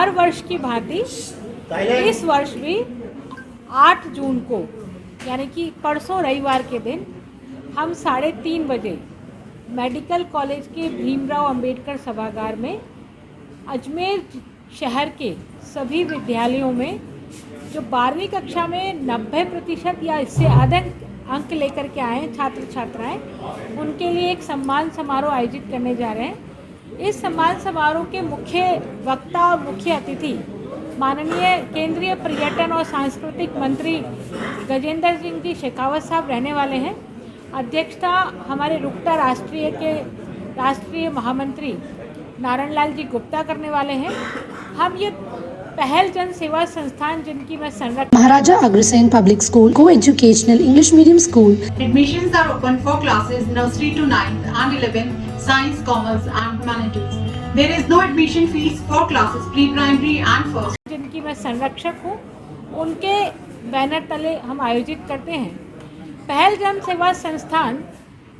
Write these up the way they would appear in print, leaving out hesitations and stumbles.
हर वर्ष की भांति इस वर्ष भी 8 जून को यानी कि परसों रविवार के दिन हम 3:30 बजे मेडिकल कॉलेज के भीमराव अंबेडकर सभागार में अजमेर शहर के सभी विद्यालयों में जो 12वीं कक्षा में 90% या इससे अधिक अंक लेकर के आए छात्र छात्राएं, उनके लिए एक सम्मान समारोह आयोजित करने जा रहे हैं। इस सम्मान समारोह के मुख्य वक्ता और मुख्य अतिथि माननीय केंद्रीय पर्यटन और सांस्कृतिक मंत्री गजेंद्र सिंह जी शेखावत साहब रहने वाले हैं। अध्यक्षता हमारे रुकटा राष्ट्रीय महामंत्री नारायण लाल जी गुप्ता करने वाले हैं। हम ये पहल जन सेवा संस्थान जिनकी मैं संरक्षक महाराजा अग्रसेन पब्लिक स्कूल को educational English medium school. Admissions are open for classes nursery to 9th and 11th, science, commerce and humanities. There is no admission fees for classes pre-primary and first. जिनकी मैं संरक्षक हूँ, उनके बैनर तले हम आयोजित करते हैं। पहल जन सेवा संस्थान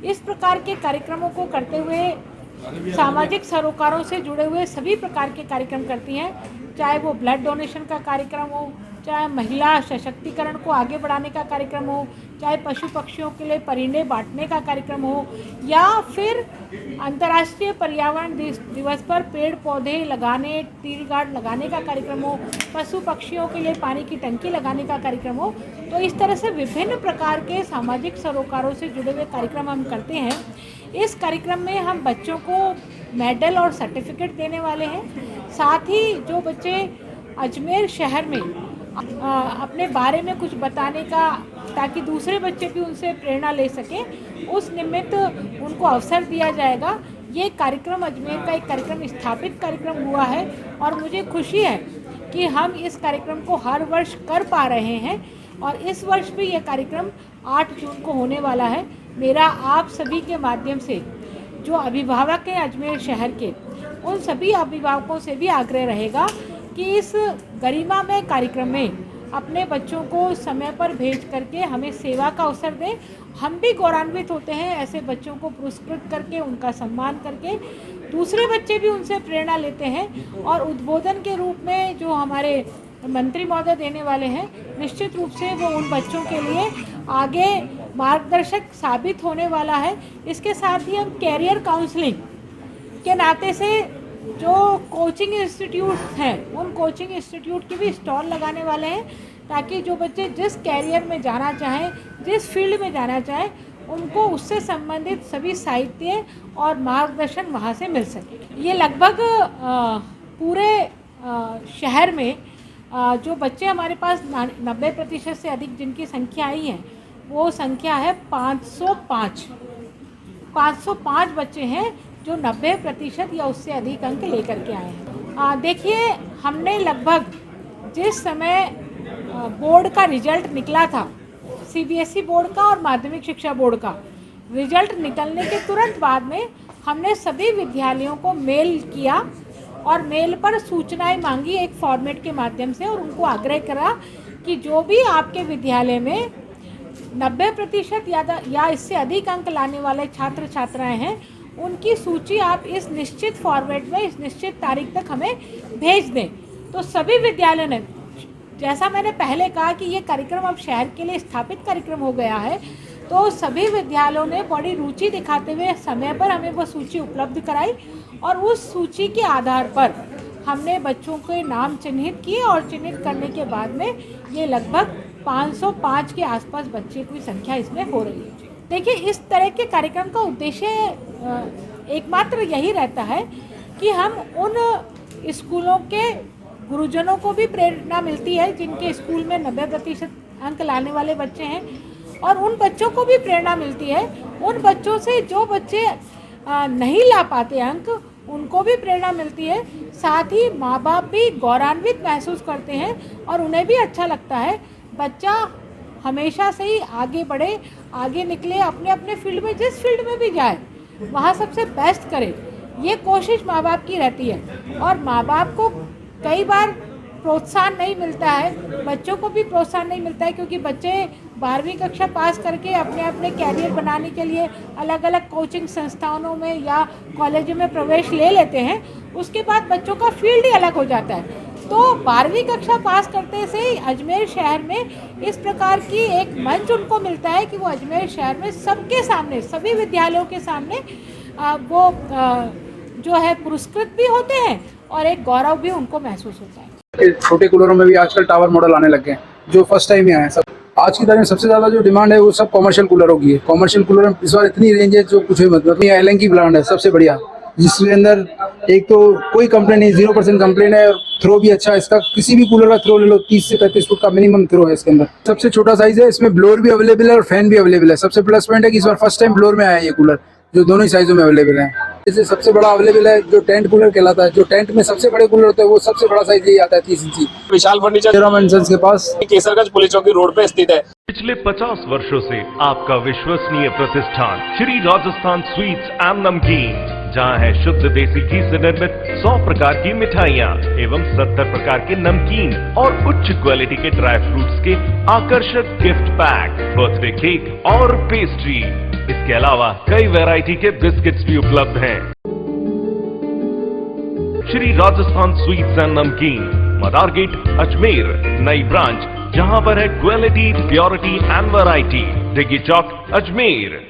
इस प्रकार के कार्यक्रमों को करते हुए सामाजिक सरोकारों से जुड़े हुए सभी प्रकार के कार्यक्रम करती हैं, चाहे वो ब्लड डोनेशन का कार्यक्रम हो, चाहे महिला सशक्तिकरण को आगे बढ़ाने का कार्यक्रम हो, चाहे पशु पक्षियों के लिए परिंदे बांटने का कार्यक्रम हो, या फिर अंतर्राष्ट्रीय पर्यावरण दिवस पर पेड़ पौधे लगाने, ट्री गार्ड लगाने का कार्यक्रम हो, पशु पक्षियों के लिए पानी की टंकी लगाने का कार्यक्रम हो। तो इस तरह से विभिन्न प्रकार के सामाजिक सरोकारों से जुड़े हुए कार्यक्रम हम करते हैं। इस कार्यक्रम में हम बच्चों को मेडल और सर्टिफिकेट देने वाले हैं। साथ ही जो बच्चे अजमेर शहर में अपने बारे में कुछ बताने का, ताकि दूसरे बच्चे भी उनसे प्रेरणा ले सकें, उस निमित्त उनको अवसर दिया जाएगा। ये कार्यक्रम अजमेर का एक कार्यक्रम स्थापित कार्यक्रम हुआ है और मुझे खुशी है कि हम इस कार्यक्रम को हर वर्ष कर पा रहे हैं और इस वर्ष भी ये कार्यक्रम 8 जून को होने वाला है। मेरा आप सभी के माध्यम से जो अभिभावक हैं अजमेर शहर के, उन सभी अभिभावकों से भी आग्रह रहेगा कि इस गरिमामय कार्यक्रम में अपने बच्चों को समय पर भेज करके हमें सेवा का अवसर दें। हम भी गौरवान्वित होते हैं ऐसे बच्चों को पुरस्कृत करके, उनका सम्मान करके। दूसरे बच्चे भी उनसे प्रेरणा लेते हैं और उद्बोधन के रूप में जो हमारे मंत्री महोदय देने वाले हैं, निश्चित रूप से वो उन बच्चों के लिए आगे मार्गदर्शक साबित होने वाला है। इसके साथ ही हम कैरियर काउंसलिंग के नाते से जो कोचिंग इंस्टीट्यूट हैं, उन कोचिंग इंस्टीट्यूट की भी स्टॉल लगाने वाले हैं, ताकि जो बच्चे जिस कैरियर में जाना चाहें, जिस फील्ड में जाना चाहें, उनको उससे संबंधित सभी साहित्य और मार्गदर्शन वहाँ से मिल सके। ये लगभग पूरे शहर में जो बच्चे हमारे पास 90% से अधिक जिनकी संख्या आई है, वो संख्या है 505 बच्चे हैं जो 90% या उससे अधिक अंक लेकर के आए हैं। देखिए, हमने लगभग जिस समय बोर्ड का रिजल्ट निकला था, सीबीएसई बोर्ड का और माध्यमिक शिक्षा बोर्ड का रिजल्ट निकलने के तुरंत बाद में हमने सभी विद्यालयों को मेल किया और मेल पर सूचनाएं मांगी एक फॉर्मेट के माध्यम से, और उनको आग्रह करा कि जो भी आपके विद्यालय में 90% या इससे अधिक अंक लाने वाले छात्र छात्राएं हैं, उनकी सूची आप इस निश्चित फॉर्मेट में इस निश्चित तारीख तक हमें भेज दें। तो सभी विद्यालयों ने, जैसा मैंने पहले कहा कि ये कार्यक्रम अब शहर के लिए स्थापित कार्यक्रम हो गया है, तो सभी विद्यालयों ने बड़ी रुचि दिखाते हुए समय पर हमें वो सूची उपलब्ध कराई और उस सूची के आधार पर हमने बच्चों के नाम चिन्हित किए और चिन्हित करने के बाद में ये लगभग 505 के आसपास बच्चे की संख्या इसमें हो रही है। देखिए, इस तरह के कार्यक्रम का उद्देश्य एकमात्र यही रहता है कि हम उन स्कूलों के गुरुजनों को भी प्रेरणा मिलती है जिनके स्कूल में 90% अंक लाने वाले बच्चे हैं, और उन बच्चों को भी प्रेरणा मिलती है उन बच्चों से जो बच्चे नहीं ला पाते अंक, उनको भी प्रेरणा मिलती है। साथ ही माँ बाप भी गौरवान्वित महसूस करते हैं और उन्हें भी अच्छा लगता है बच्चा हमेशा से ही आगे बढ़े, आगे निकले, अपने अपने फील्ड में, जिस फील्ड में भी जाए वहाँ सबसे बेस्ट करे। ये कोशिश माँ बाप की रहती है और माँ बाप को कई बार प्रोत्साहन नहीं मिलता है, बच्चों को भी प्रोत्साहन नहीं मिलता है, क्योंकि बच्चे 12वीं कक्षा पास करके अपने अपने कैरियर बनाने के लिए अलग अलग कोचिंग संस्थानों में या कॉलेजों में प्रवेश ले लेते हैं। उसके बाद बच्चों का फील्ड ही अलग हो जाता है। तो 12वीं कक्षा पास करते से ही अजमेर शहर में इस प्रकार की एक मंच उनको मिलता है कि वो अजमेर शहर में सबके सामने, सभी विद्यालयों के सामने वो जो है पुरस्कृत भी होते हैं और एक गौरव भी उनको महसूस होता है। छोटे कूलरों में भी आजकल टावर मॉडल आने लग गए हैं जो फर्स्ट टाइम ही आए हैं। सब आज की तारीख में सबसे ज़्यादा जो डिमांड है वो सब कॉमर्शियल कूलरों की है। कॉमर्शियल कूलर में इस बार इतनी रेंज है जो कुछ भी मतलब। ये एलन की ब्रांड है सबसे बढ़िया, जिसके अंदर एक तो कोई कंप्लेन नहीं, 0% कंप्लेन है और थ्रो भी अच्छा है इसका। किसी भी कूलर का थ्रो ले लो, 30 से 35 फुट का मिनिमम थ्रो है इसके अंदर। सबसे छोटा साइज है, इसमें ब्लोअर भी अवेलेबल है और फैन भी अवेलेबल है। सबसे प्लस पॉइंट है कि इस बार फर्स्ट टाइम ब्लोअर में आया है ये कूलर, जो दोनों ही साइजों में अवेलेबल है। जैसे सबसे बड़ा अवेलेबल है जो टेंट कूलर कहलाता है, जो टेंट में सबसे बड़े कूलर होते हैं वो सबसे बड़ा साइज यही आता है 30 इंची। विशाल फर्नीचर मेंशंस के पास केसरगंज पुलिस चौकी रोड पे स्थित है। पिछले 50 वर्षों से आपका विश्वसनीय प्रतिष्ठान श्री राजस्थान स्वीट्स एंड नमकीन, जहां है शुद्ध देसी घी से निर्मित 100 प्रकार की मिठाइयाँ एवं 70 प्रकार के नमकीन और उच्च क्वालिटी के ड्राई फ्रूट्स के आकर्षक गिफ्ट पैक, बर्थडे केक और पेस्ट्री। इसके अलावा कई वैरायटी के बिस्किट्स भी उपलब्ध हैं। श्री राजस्थान स्वीट्स एंड नमकीन, मदार गेट, अजमेर। नई ब्रांच जहां पर है quality, purity and variety, Diggi Chowk, Ajmer.